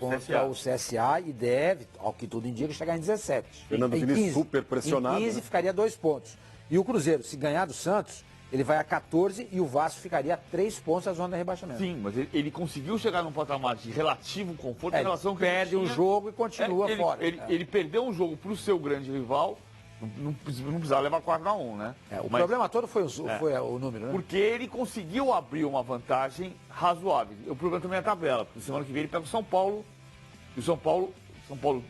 contra o CSA e deve, ao que tudo indica, chegar em 17. Fernando Diniz super pressionado. Em 15 né? ficaria 2 pontos. E o Cruzeiro, se ganhar do Santos, ele vai a 14 e o Vasco ficaria a 3 pontos da zona de rebaixamento. Sim, mas ele conseguiu chegar num patamar de relativo conforto em relação ao que perde um jogo e continua fora. Ele perdeu um jogo para o seu grande rival, não precisava levar 4-1, né? O problema todo foi o número, né? Porque ele conseguiu abrir uma vantagem razoável. O problema também é a tabela, porque semana que vem ele pega o São Paulo. E o São Paulo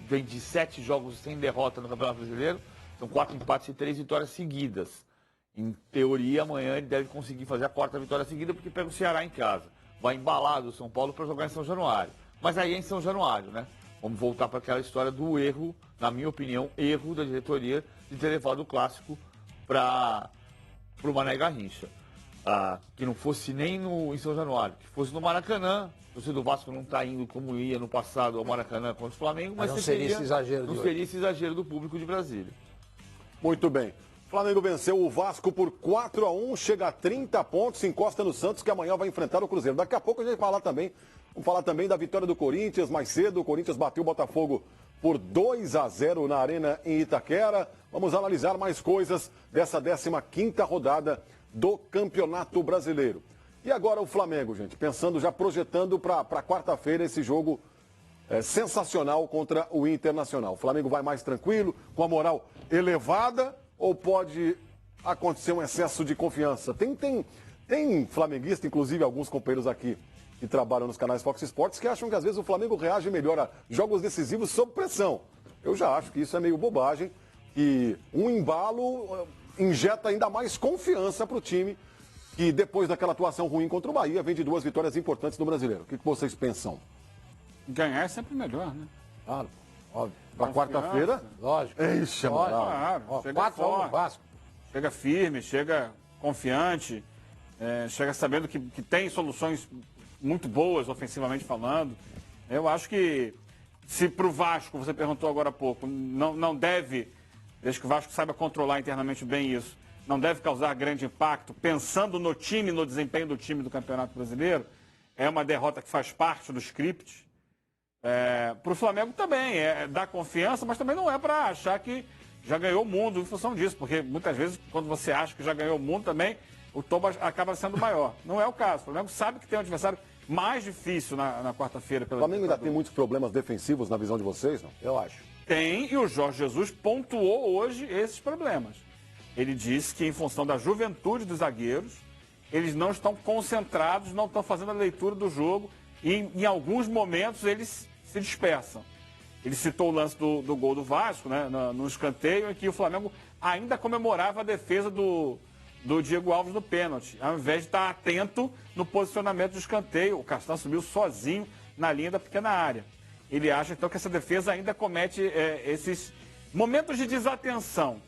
vem de 7 jogos sem derrota no Campeonato Brasileiro. São 4 empates e 3 vitórias seguidas. Em teoria, amanhã ele deve conseguir fazer a 4ª vitória seguida, porque pega o Ceará em casa. Vai embalado o São Paulo para jogar em São Januário. Mas aí é em São Januário, né? Vamos voltar para aquela história do erro, na minha opinião, erro da diretoria de ter levado o clássico para o Mané Garrincha. Que não fosse nem em São Januário, que fosse no Maracanã. O torcedor do Vasco não está indo como ia no passado ao Maracanã contra o Flamengo, mas não seria esse exagero não seria esse exagero do público de Brasília. Muito bem. O Flamengo venceu o Vasco por 4-1, chega a 30 pontos, se encosta no Santos, que amanhã vai enfrentar o Cruzeiro. Daqui a pouco a gente vai falar também da vitória do Corinthians. Mais cedo, o Corinthians bateu o Botafogo por 2-0 na Arena em Itaquera. Vamos analisar mais coisas dessa 15ª rodada do Campeonato Brasileiro. E agora o Flamengo, gente, pensando, já projetando para quarta-feira esse jogo sensacional contra o Internacional. O Flamengo vai mais tranquilo, com a moral elevada, ou pode acontecer um excesso de confiança? Tem flamenguista, inclusive alguns companheiros aqui que trabalham nos canais Fox Sports, que acham que às vezes o Flamengo reage melhor a jogos decisivos sob pressão. Eu já acho que isso é meio bobagem, e um embalo injeta ainda mais confiança para o time, que depois daquela atuação ruim contra o Bahia, vem de 2 vitórias importantes no Brasileiro. O que vocês pensam? Ganhar é sempre melhor, né? Claro, óbvio. Para quarta-feira? Lógico. Ixi, Claro. 4-1 no Vasco. Chega firme, chega confiante, chega sabendo que tem soluções muito boas, ofensivamente falando. Eu acho que, se para o Vasco, você perguntou agora há pouco, não deve, desde que o Vasco saiba controlar internamente bem isso, não deve causar grande impacto, pensando no time, no desempenho do time do Campeonato Brasileiro, é uma derrota que faz parte do script. Para o Flamengo também, dá confiança, mas também não é para achar que já ganhou o mundo em função disso, porque muitas vezes, quando você acha que já ganhou o mundo também, o tombo acaba sendo maior. Não é o caso. O Flamengo sabe que tem um adversário mais difícil na quarta-feira. O Flamengo ainda tem muitos problemas defensivos na visão de vocês, não? Eu acho. Tem, e o Jorge Jesus pontuou hoje esses problemas. Ele disse que, em função da juventude dos zagueiros, eles não estão concentrados, não estão fazendo a leitura do jogo, e em alguns momentos eles se dispersam. Ele citou o lance do gol do Vasco, né, no escanteio, em que o Flamengo ainda comemorava a defesa do Diego Alves no pênalti, ao invés de estar atento no posicionamento do escanteio. O Castan subiu sozinho na linha da pequena área. Ele acha, então, que essa defesa ainda comete esses momentos de desatenção.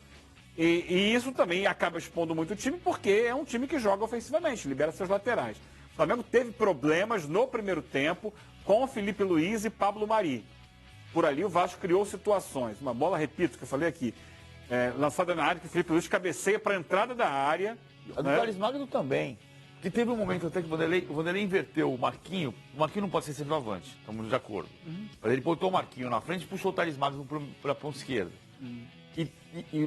E isso também acaba expondo muito o time, porque é um time que joga ofensivamente, libera seus laterais. O Flamengo teve problemas no primeiro tempo com Felipe Luiz e Pablo Mari. Por ali o Vasco criou situações. Uma bola, repito, que eu falei aqui, lançada na área, que o Felipe Luiz cabeceia para a entrada da área. A do Thales Magno também. Que teve um momento até que o Vanderlei inverteu o Marquinho. O Marquinho não pode ser centroavante, estamos de acordo. Mas ele botou o Marquinho na frente e puxou o Thales Magno para a ponta esquerda. E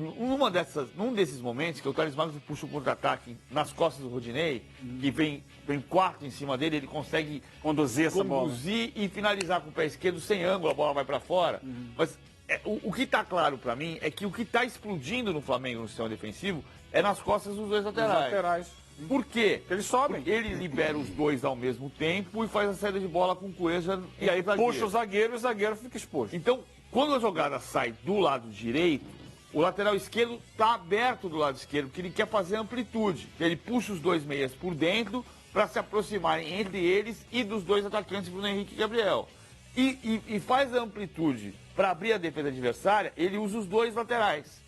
num desses momentos, que o Thales Magno puxa o contra-ataque nas costas do Rodinei, que vem quarto em cima dele, ele consegue conduzir essa bola e finalizar com o pé esquerdo sem ângulo, a bola vai para fora. Mas o que está claro para mim é que o que está explodindo no Flamengo no sistema defensivo é nas costas dos dois laterais. Por quê? Eles sobem. Porque ele libera os dois ao mesmo tempo e faz a saída de bola com o Cueja. E aí puxa o zagueiro e o zagueiro fica exposto. Então, quando a jogada sai do lado direito, o lateral esquerdo está aberto do lado esquerdo, porque ele quer fazer amplitude. Ele puxa os dois meias por dentro para se aproximarem entre eles e dos dois atacantes, Bruno Henrique e Gabriel. E faz a amplitude para abrir a defesa adversária, ele usa os dois laterais.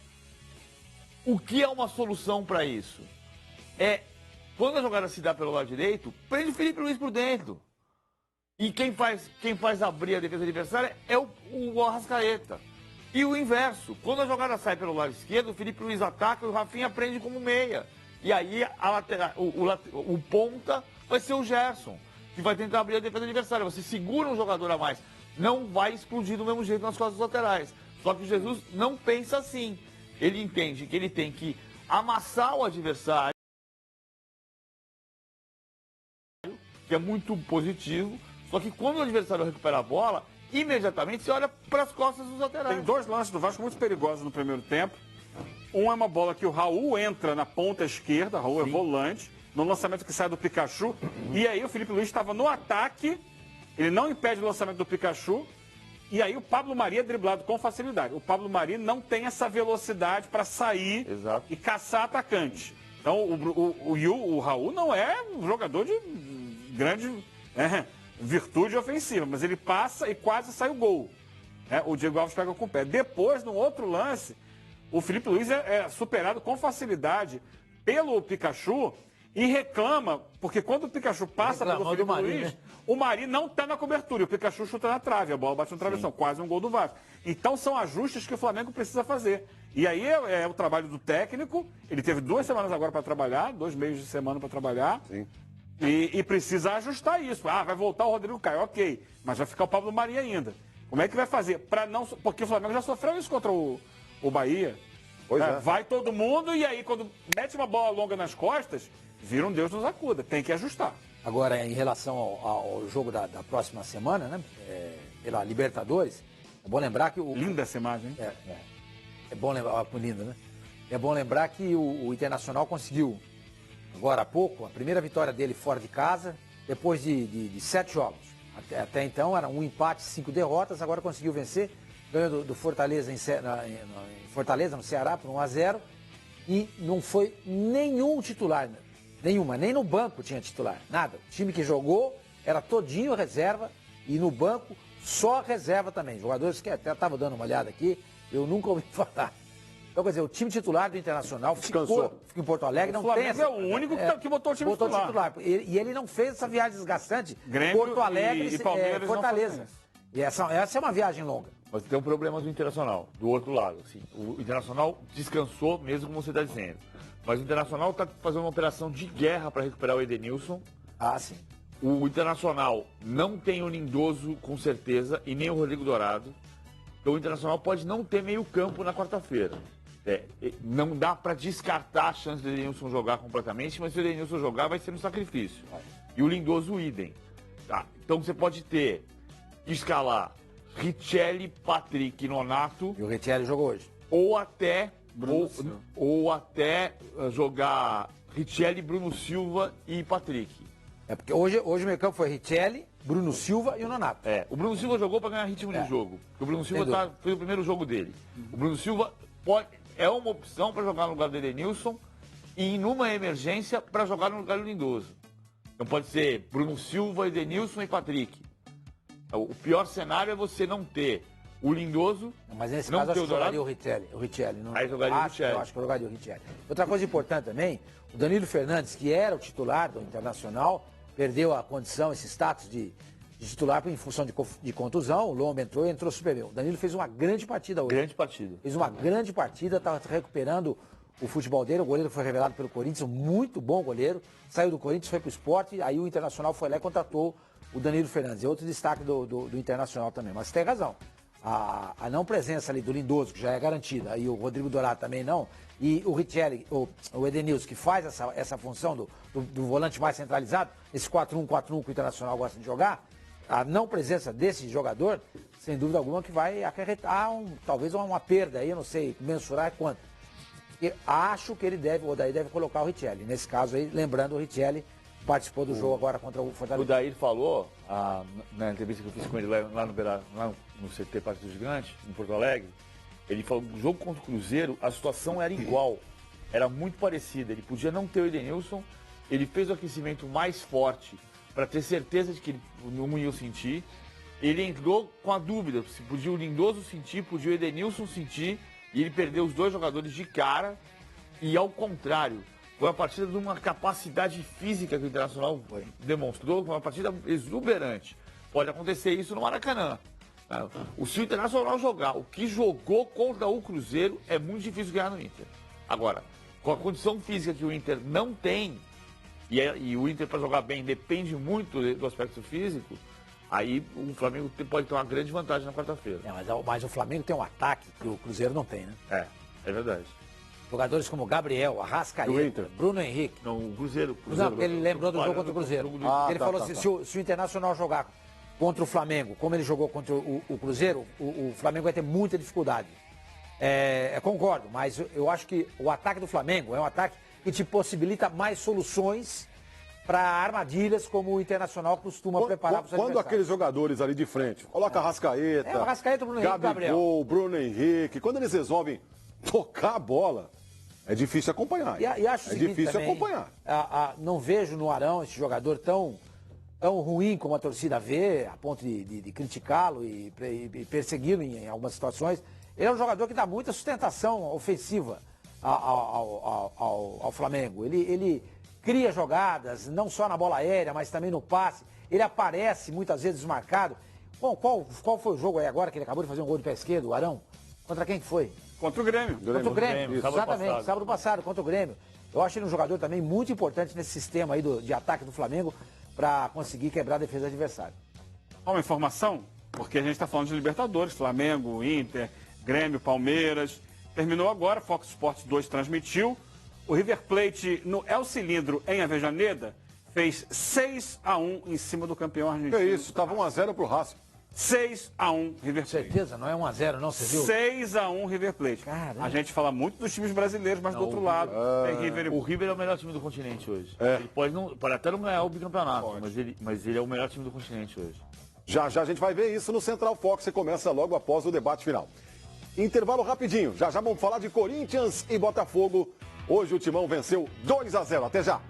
O que é uma solução para isso? Quando a jogada se dá pelo lado direito, prende o Felipe Luiz por dentro. E quem faz abrir a defesa adversária é o Arrascaeta. E o inverso, quando a jogada sai pelo lado esquerdo, o Felipe Luiz ataca e o Rafinha prende como meia. E aí o ponta vai ser o Gerson, que vai tentar abrir a defesa adversária. Você segura um jogador a mais. não vai explodir do mesmo jeito nas costas laterais. Só que o Jesus não pensa assim. Ele entende que ele tem que amassar o adversário, que é muito positivo, só que quando o adversário recupera a bola, imediatamente você olha para as costas dos laterais. Tem 2 lances do Vasco muito perigosos no primeiro tempo. Um é uma bola que o Raul entra na ponta esquerda, Raul é volante, no lançamento que sai do Pikachu. E aí o Felipe Luiz estava no ataque, ele não impede o lançamento do Pikachu. E aí o Pablo Mari é driblado com facilidade. O Pablo Mari não tem essa velocidade para sair e caçar atacante. Então o Raul não é um jogador de grande virtude ofensiva, mas ele passa e quase sai o gol. O Diego Alves pega com o pé. Depois, no outro lance, o Felipe Luiz é superado com facilidade pelo Pikachu e reclama, porque quando o Pikachu passa pelo Felipe Luiz, né? O Mari não está na cobertura e o Pikachu chuta na trave, a bola bate no travessão, quase um gol do Vasco. Então são ajustes que o Flamengo precisa fazer. E aí é o trabalho do técnico, ele teve 2 semanas agora para trabalhar, 2 meses de semana para trabalhar. Sim. E precisa ajustar isso. Vai voltar o Rodrigo Caio, ok, mas vai ficar o Pablo Mari ainda. Como é que vai fazer? Porque o Flamengo já sofreu isso contra o Bahia. Vai todo mundo e aí quando mete uma bola longa nas costas, vira um Deus nos acuda. Tem que ajustar. Agora, em relação ao jogo da próxima semana, né? Pela Libertadores, é bom lembrar que Linda essa imagem, hein? É bom lembrar, linda, né? É bom lembrar que o Internacional conseguiu, agora há pouco, a primeira vitória dele fora de casa, depois de 7 jogos. Até então era um empate, 5 derrotas, agora conseguiu vencer, ganhou do Fortaleza em Fortaleza, no Ceará, por 1-0, e não foi nenhum titular, nem no banco tinha titular, nada. O time que jogou era todinho reserva e no banco só reserva também. Jogadores que até estava dando uma olhada aqui, eu nunca ouvi falar. Então, quer dizer, o time titular do Internacional ficou em Porto Alegre, não tem essa... é o único que botou o time titular. E ele não fez essa viagem desgastante, Grêmio Porto Alegre e Palmeiras, Fortaleza. E essa é uma viagem longa. Mas tem um problema do Internacional, do outro lado. Assim. O Internacional descansou, mesmo como você está dizendo. Mas o Internacional está fazendo uma operação de guerra para recuperar o Edenilson. Sim. O Internacional não tem o Lindoso, com certeza, e nem o Rodrigo Dourado. Então o Internacional pode não ter meio campo na quarta-feira. Não dá para descartar a chance do Edenilson jogar completamente, mas se o Edenilson jogar, vai ser um sacrifício. E o Lindoso, idem. Tá? Então você pode escalar Richelli, Patrick e Nonato. E o Richelli jogou hoje. Ou até jogar Richelli, Bruno Silva e Patrick. Porque hoje o meio campo foi Richelli, Bruno Silva e o Nonato. O Bruno Silva jogou para ganhar ritmo de jogo. Porque o Bruno Silva fez o primeiro jogo dele. O Bruno Silva é uma opção para jogar no lugar do Edenilson e numa emergência para jogar no lugar do Lindoso. Então pode ser Bruno Silva, Edenilson e Patrick. O pior cenário é você não ter o Lindoso. Mas nesse caso, acho que jogaria o Richelli. Aí jogaria o Richelli. Eu acho que jogaria o Richelli. Outra coisa importante também, o Danilo Fernandes, que era o titular do Internacional, perdeu a condição, esse status de titular em função de contusão. O Lomba entrou super bem. O Danilo fez uma grande partida hoje. Fez uma grande partida, estava recuperando o futebol dele. O goleiro foi revelado pelo Corinthians, um muito bom goleiro. Saiu do Corinthians, foi para o Sport, aí o Internacional foi lá e contratou o Danilo Fernandes. É outro destaque do Internacional também. Mas você tem razão. A não presença ali do Lindoso, que já é garantida, e o Rodrigo Dourado também não, e o Richelli, o Edenilson, que faz essa função do volante mais centralizado, esse 4-1-4-1 que o Internacional gosta de jogar, a não presença desse jogador, sem dúvida alguma, que vai acarretar talvez uma perda aí, eu não sei mensurar quanto. E acho que o Odair deve colocar o Richelli. Nesse caso aí, lembrando, o Richelli participou do jogo agora contra o Fortaleza. O Dair falou, na entrevista que eu fiz com ele lá no CT Parque dos Gigantes, em Porto Alegre, ele falou que o jogo contra o Cruzeiro, a situação era igual, era muito parecida. Ele podia não ter o Edenilson, ele fez o aquecimento mais forte para ter certeza de que ele não ia sentir. Ele entrou com a dúvida, se podia o Lindoso sentir, podia o Edenilson sentir, e ele perdeu os 2 jogadores de cara, e ao contrário, foi uma partida de uma capacidade física que o Internacional demonstrou, foi uma partida exuberante. Pode acontecer isso no Maracanã. Se o Internacional jogar o que jogou contra o Cruzeiro, é muito difícil ganhar no Inter. Agora, com a condição física que o Inter não tem, e o Inter para jogar bem depende muito do aspecto físico, Aí o Flamengo pode ter uma grande vantagem na quarta-feira. Mas o Flamengo tem um ataque que o Cruzeiro não tem, né? É verdade. Jogadores como Gabriel, Arrascaeta, Bruno Henrique. Não, o Cruzeiro. Não, ele lembrou do jogo contra o Cruzeiro. Ele falou assim, se o Internacional jogar contra o Flamengo, como ele jogou contra o Cruzeiro, o Flamengo vai ter muita dificuldade. Concordo, mas eu acho que o ataque do Flamengo é um ataque que te possibilita mais soluções para armadilhas como o Internacional costuma preparar para os Quando adversários. aqueles jogadores ali de frente, coloca Arrascaeta, o Arrascaeta, Bruno Henrique, Gabigol, Bruno Henrique, quando eles resolvem tocar a bola, é difícil acompanhar. E acho o seguinte difícil também, acompanhar. Não vejo no Arão esse jogador tão ruim como a torcida vê, a ponto de criticá-lo e persegui-lo em algumas situações. Ele é um jogador que dá muita sustentação ofensiva ao Flamengo. Ele cria jogadas, não só na bola aérea, mas também no passe. Ele aparece muitas vezes desmarcado. Bom, qual foi o jogo aí agora que ele acabou de fazer um gol de pé esquerdo, o Arão? Contra quem que foi? Contra o Grêmio. Contra o Grêmio, sábado exatamente, passado. sábado passado, contra o Grêmio. Eu acho ele um jogador também muito importante nesse sistema aí de ataque do Flamengo para conseguir quebrar a defesa do adversário. Uma informação, porque a gente está falando de Libertadores, Flamengo, Inter, Grêmio, Palmeiras. Terminou agora, Fox Sports 2 transmitiu. O River Plate no El Cilindro, em Avejaneda, fez 6-1 em cima do campeão argentino. É isso, estava 1-0 pro Racing. 6-1 River Plate. Certeza, não é 1-0 não, você viu? 6-1 River Plate. Caramba. A gente fala muito dos times brasileiros, mas do outro lado tem River e O River é o melhor time do continente hoje. É. Ele pode até não ganhar o bicampeonato, mas ele é o melhor time do continente hoje. Já a gente vai ver isso no Central Fox, que começa logo após o debate final. Intervalo rapidinho, já vamos falar de Corinthians e Botafogo. Hoje o Timão venceu 2-0, até já.